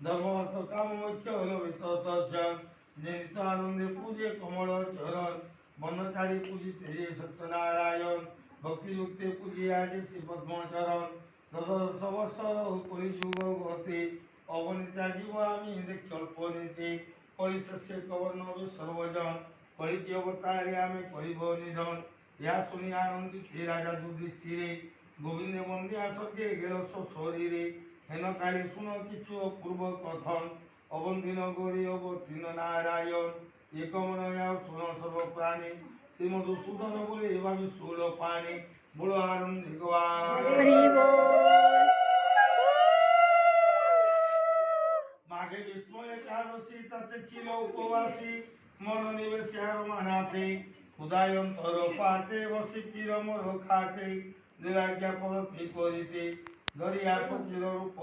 ধর্ম অর্থ কাম মোক্ষ হলো বিতর্জন নিত্য আনন্দে পূজে কমল চরণ বনচারী পূজিতে হে সত্যনারায়ণ ভক্তিযুক্তে পূজিয়া যে শ্রী পদ্মচরণ দশরথ বৎসর পরিযুগ গতি অবনীতা জীব আমি দেখল্পনীতি কলিশস্যে কবর্ণবে সর্বজন কলিটি অবতারে আমি করিব নিধন ইহা শুনি আনন্দিত রাজা যুধিষ্ঠিরে গোবিন্দে বন্দিয়া স্বর্গে গেল শরীরে হেন কালী শুন কিছু অপূর্ব কথন অবন্দিন গৌরী অবতীর্ণ নারায়ণ একমনয়া শুন সর্বপ্রাণী শ্রীমধুসূদন বলে এভাবে ষোল পানি বড় আনন্দ মাঘে বিস্ময় একাদশী তাতে ছিল উপবাসী মনোনিবেশে আর মানাতে উদয়ন্তর পাটে বসি পিরমর খাটে নিরাজ্ঞা পদতি করিতে ধরিয়া পতির রূপ